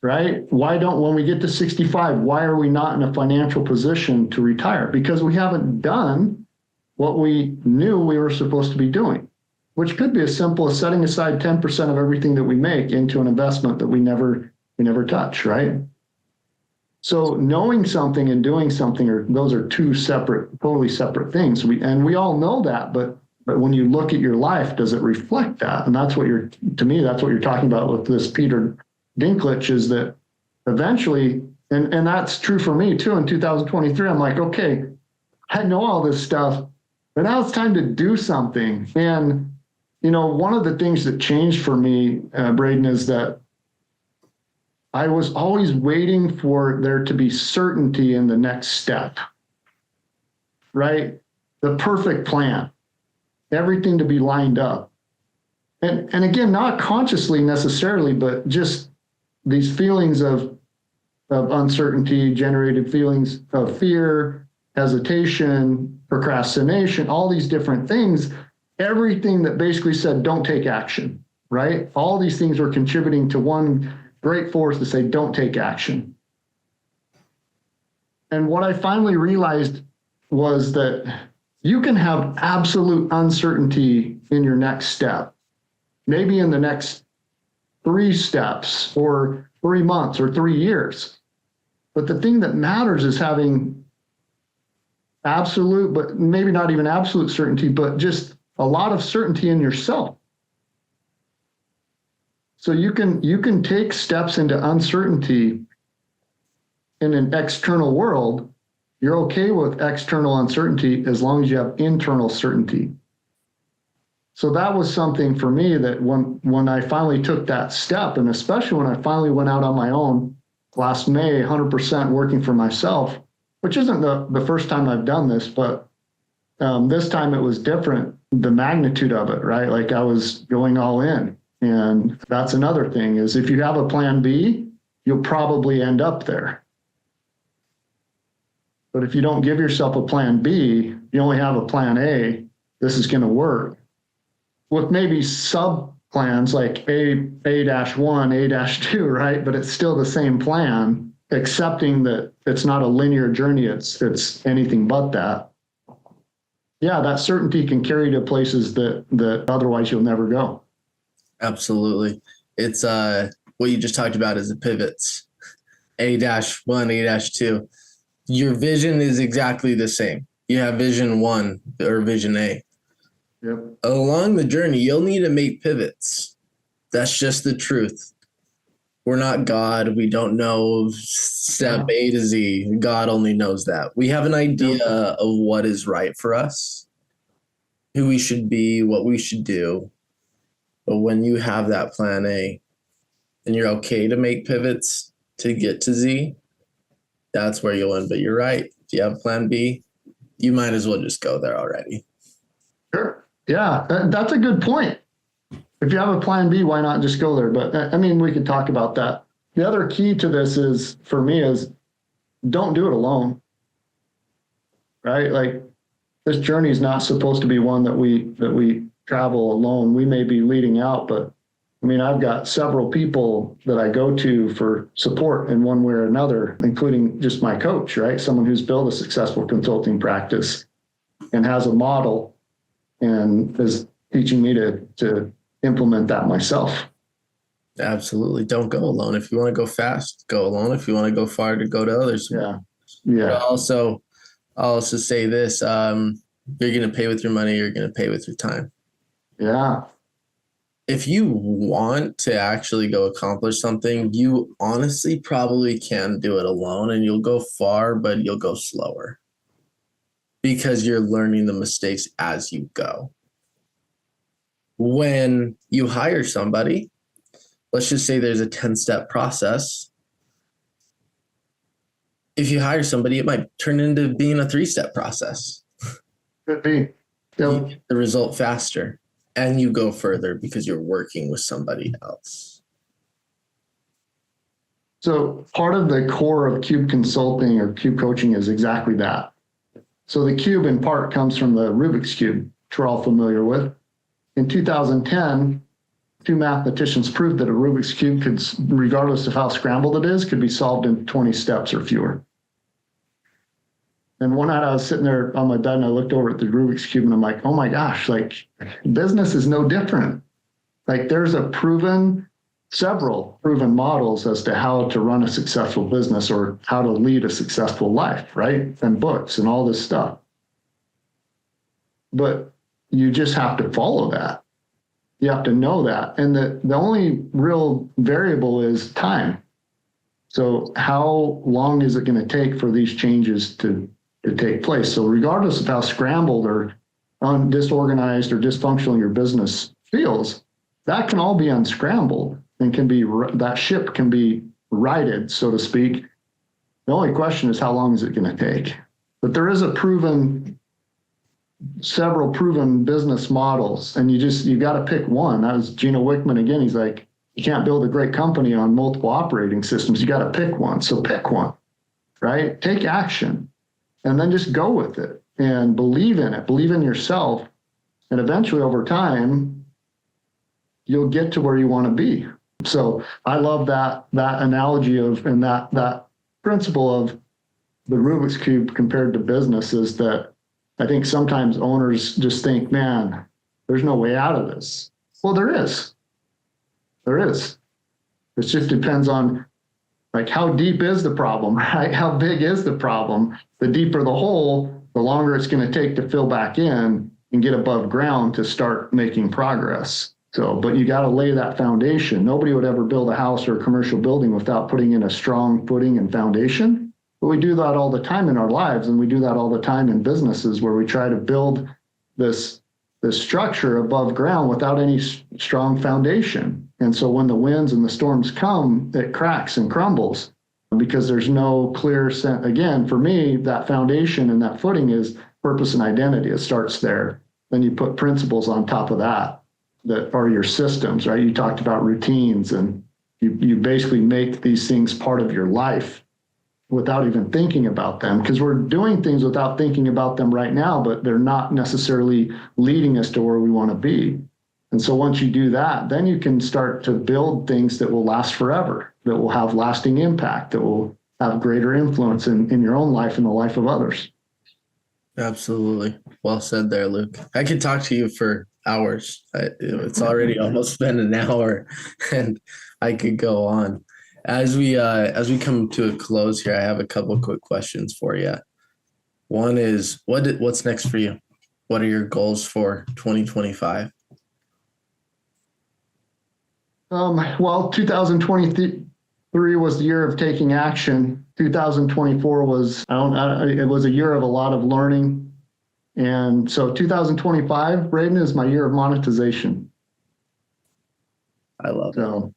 [SPEAKER 2] Right? When we get to 65, why are we not in a financial position to retire? Because we haven't done what we knew we were supposed to be doing, which could be as simple as setting aside 10% of everything that we make into an investment that we never touch, right? So knowing something and doing something those are two totally separate things. We all know that, but when you look at your life, does it reflect that? And that's what that's what you're talking about with this Peter Dinklage, is that eventually, and that's true for me too, in 2023, I'm like, okay, I know all this stuff, but now it's time to do something. And, one of the things that changed for me, Braiden, is that I was always waiting for there to be certainty in the next step, right? The perfect plan, everything to be lined up. And again, not consciously necessarily, but just these feelings of uncertainty, generated feelings of fear, hesitation, procrastination, all these different things, everything that basically said, don't take action, right? All these things were contributing to one great force to say, don't take action. And what I finally realized was that you can have absolute uncertainty in your next step, maybe in the next 3 steps or 3 months or 3 years. But the thing that matters is having absolute, but maybe not even absolute certainty, but just a lot of certainty in yourself. So you can take steps into uncertainty in an external world. You're okay with external uncertainty as long as you have internal certainty. So that was something for me that when I finally took that step, and especially when I finally went out on my own last May, 100% working for myself, which isn't the first time I've done this, but this time it was different. the magnitude of it, right? Like I was going all in. And that's another thing is if you have a plan B, you'll probably end up there. But if you don't give yourself a plan B, you only have a plan A, this is going to work. With maybe sub plans like A-1, A-2, right? But it's still the same plan, accepting that it's not a linear journey. It's anything but that. Yeah, that certainty can carry to places that otherwise you'll never go.
[SPEAKER 1] Absolutely. It's what you just talked about is the pivots. A-1, A-2. Your vision is exactly the same. You have vision 1 or vision A.
[SPEAKER 2] Yep.
[SPEAKER 1] Along the journey, you'll need to make pivots. That's just the truth. We're not God. We don't know step A to Z. God only knows that. We have an idea of what is right for us, who we should be, what we should do. But when you have that plan A and you're okay to make pivots to get to Z, that's where you'll win. But you're right. If you have plan B, you might as well just go there already.
[SPEAKER 2] Sure. Yeah, that's a good point. If you have a plan B, why not just go there? But I mean, we could talk about that. The other key to this is, for me, is don't do it alone, right? Like this journey is not supposed to be one that we travel alone. We may be leading out, but I mean, I've got several people that I go to for support in one way or another, including just my coach, right? Someone who's built a successful consulting practice and has a model and is teaching me to implement that myself.
[SPEAKER 1] Absolutely. Don't go alone. If you want to go fast, go alone. If you want to go far, to go to others.
[SPEAKER 2] Yeah.
[SPEAKER 1] But I'll also say this, you're going to pay with your money. You're going to pay with your time.
[SPEAKER 2] Yeah.
[SPEAKER 1] If you want to actually go accomplish something, you honestly probably can do it alone and you'll go far, but you'll go slower because you're learning the mistakes as you go. When you hire somebody, let's just say there's a 10-step process. If you hire somebody, it might turn into being a 3-step process.
[SPEAKER 2] Could be. Yep.
[SPEAKER 1] You get the result faster and you go further because you're working with somebody else.
[SPEAKER 2] So part of the core of Cube Consulting or Cube Coaching is exactly that. So the cube in part comes from the Rubik's Cube, which we're all familiar with. In 2010, 2 mathematicians proved that a Rubik's Cube could, regardless of how scrambled it is, could be solved in 20 steps or fewer. And one night I was sitting there on my bed and I looked over at the Rubik's Cube and I'm like, oh my gosh, like business is no different. Like there's several proven models as to how to run a successful business or how to lead a successful life, right? And books and all this stuff. But you just have to follow that. You have to know that. And the only real variable is time. So how long is it going to take for these changes to take place? So regardless of how scrambled or disorganized or dysfunctional your business feels, that can all be unscrambled and that ship can be righted, so to speak. The only question is how long is it going to take? But there is several proven business models, and you got to pick one. That was Gino Wickman again. He's like, you can't build a great company on multiple operating systems. You got to pick one. So pick one, right? Take action and then just go with it and believe in it, believe in yourself. And eventually over time, you'll get to where you want to be. So I love that analogy and that principle of the Rubik's Cube compared to business is that I think sometimes owners just think, man, there's no way out of this. Well, there is. There is. It just depends on like how deep is the problem, right? How big is the problem? The deeper the hole, the longer it's going to take to fill back in and get above ground to start making progress. So, but you got to lay that foundation. Nobody would ever build a house or a commercial building without putting in a strong footing and foundation. But we do that all the time in our lives, and we do that all the time in businesses where we try to build this structure above ground without any strong foundation. And so when the winds and the storms come, it cracks and crumbles because there's no clear sense. Again, for me, that foundation and that footing is purpose and identity. It starts there. then you put principles on top of that are your systems, right? You talked about routines, and you basically make these things part of your life without even thinking about them, because we're doing things without thinking about them right now, but they're not necessarily leading us to where we want to be. And so once you do that, then you can start to build things that will last forever, that will have lasting impact, that will have greater influence in your own life and the life of others.
[SPEAKER 1] Absolutely. Well said there, Luke. I could talk to you for hours. It's already almost been an hour, and I could go on. As we come to a close here, I have a couple of quick questions for you. One is, what's next for you? What are your goals for 2025?
[SPEAKER 2] Well, 2023 was the year of taking action. 2024 was, it was a year of a lot of learning. And so 2025, Braiden, is my year of monetization.
[SPEAKER 1] I love it.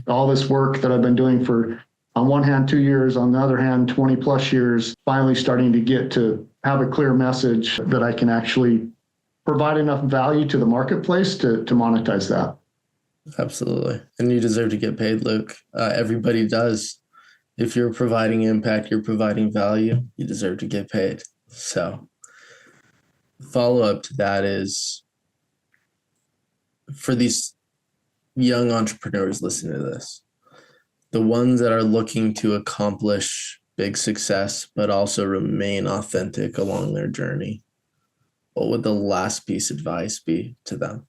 [SPEAKER 2] All this work that I've been doing for, on one hand, 2 years, on the other hand, 20 plus years, finally starting to get to have a clear message that I can actually provide enough value to the marketplace to monetize that.
[SPEAKER 1] Absolutely. And you deserve to get paid, Luke. Everybody does. If you're providing impact, you're providing value, you deserve to get paid. So follow up to that is, for these young entrepreneurs listening to this, the ones that are looking to accomplish big success, but also remain authentic along their journey, what would the last piece of advice be to them?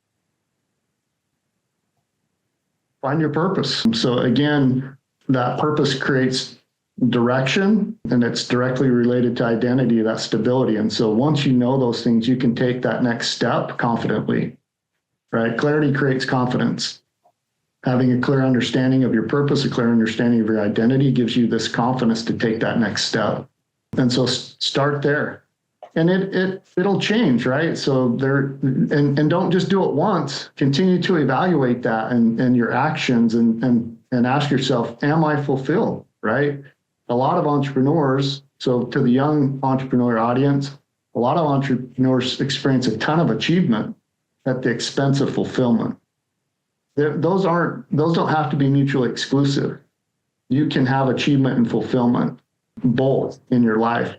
[SPEAKER 2] Find your purpose. So again, that purpose creates direction, and it's directly related to identity, that stability. And so once you know those things, you can take that next step confidently, right? Clarity creates confidence. Having a clear understanding of your purpose, a clear understanding of your identity gives you this confidence to take that next step. And so start there. And it'll change, right? So and don't just do it once. Continue to evaluate that and your actions and ask yourself, am I fulfilled, right? A lot of entrepreneurs, so to the young entrepreneur audience, a lot of entrepreneurs experience a ton of achievement at the expense of fulfillment. Those don't have to be mutually exclusive. You can have achievement and fulfillment both in your life.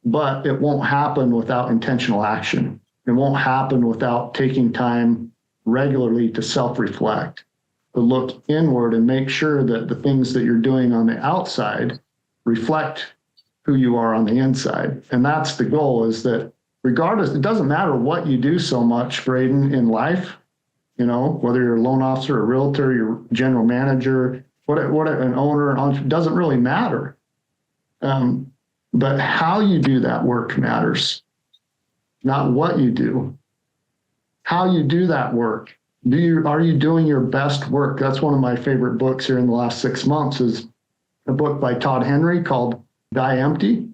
[SPEAKER 2] But it won't happen without intentional action. It won't happen without taking time regularly to self-reflect, to look inward and make sure that the things that you're doing on the outside reflect who you are on the inside. And that's the goal, is that regardless, it doesn't matter what you do so much, Braiden, in life, whether you're a loan officer, a realtor, your general manager, what an owner, doesn't really matter. But how you do that work matters, not what you do. How you do that work. Are you doing your best work? That's one of my favorite books here in the last 6 months, is a book by Todd Henry called Die Empty.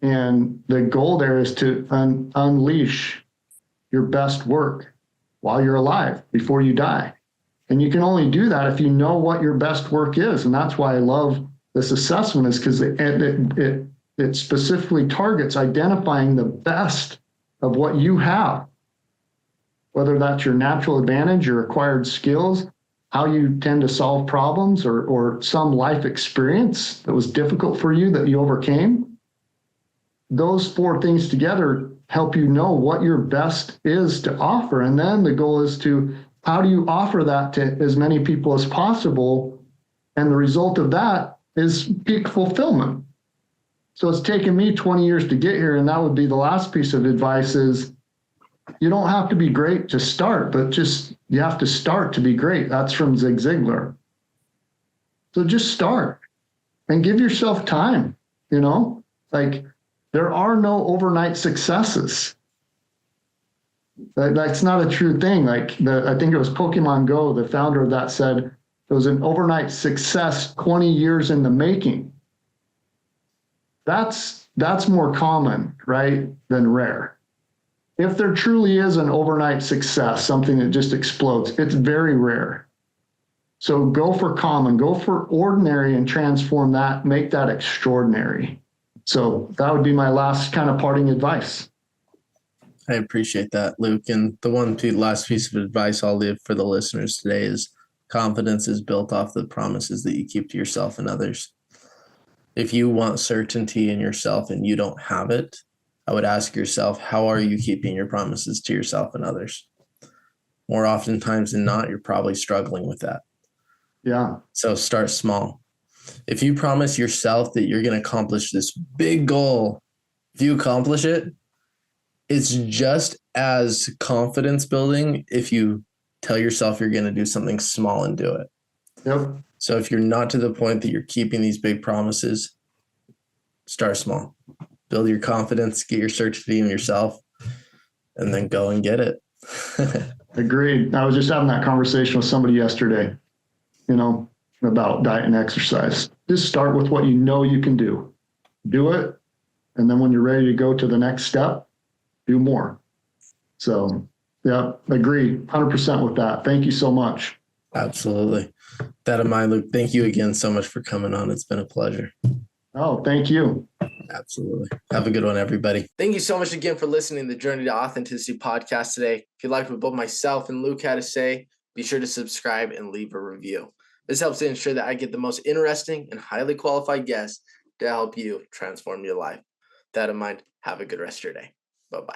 [SPEAKER 2] And the goal there is to unleash your best work while you're alive, before you die. And you can only do that if you know what your best work is. And that's why I love this assessment, is because it specifically targets identifying the best of what you have, whether that's your natural advantage, your acquired skills, how you tend to solve problems, or some life experience that was difficult for you that you overcame. Those 4 things together help you know what your best is to offer. And then the goal is how do you offer that to as many people as possible? And the result of that is peak fulfillment. So it's taken me 20 years to get here, and that would be the last piece of advice, is you don't have to be great to start, but you have to start to be great. That's from Zig Ziglar. So just start and give yourself time, like there are no overnight successes. That's not a true thing. I think it was Pokemon Go, the founder of that said, it was an overnight success 20 years in the making. That's more common, right, than rare. If there truly is an overnight success, something that just explodes, it's very rare. So go for common, go for ordinary, and transform that, make that extraordinary. So that would be my last kind of parting advice.
[SPEAKER 1] I appreciate that, Luke. And the last piece of advice I'll leave for the listeners today is confidence is built off the promises that you keep to yourself and others. If you want certainty in yourself and you don't have it, I would ask yourself, how are you keeping your promises to yourself and others? More oftentimes than not, you're probably struggling with that.
[SPEAKER 2] Yeah.
[SPEAKER 1] So start small. If you promise yourself that you're going to accomplish this big goal, if you accomplish it, it's just as confidence building if you tell yourself you're going to do something small and do it.
[SPEAKER 2] Yep.
[SPEAKER 1] So if you're not to the point that you're keeping these big promises, start small. Build your confidence, get your certainty in yourself, and then go and get it.
[SPEAKER 2] Agreed. I was just having that conversation with somebody yesterday, about diet and exercise. Just start with what you know you can do. Do it. And then when you're ready to go to the next step, do more. So, yeah, agree 100% with that. Thank you so much.
[SPEAKER 1] Absolutely. That in mind, Luke, thank you again so much for coming on. It's been a pleasure.
[SPEAKER 2] Oh, thank you.
[SPEAKER 1] Absolutely. Have a good one, everybody. Thank you so much again for listening to the Journey to Authenticity podcast today. If you liked what both myself and Luke had to say, be sure to subscribe and leave a review. This helps to ensure that I get the most interesting and highly qualified guests to help you transform your life. With that in mind, have a good rest of your day. Bye-bye.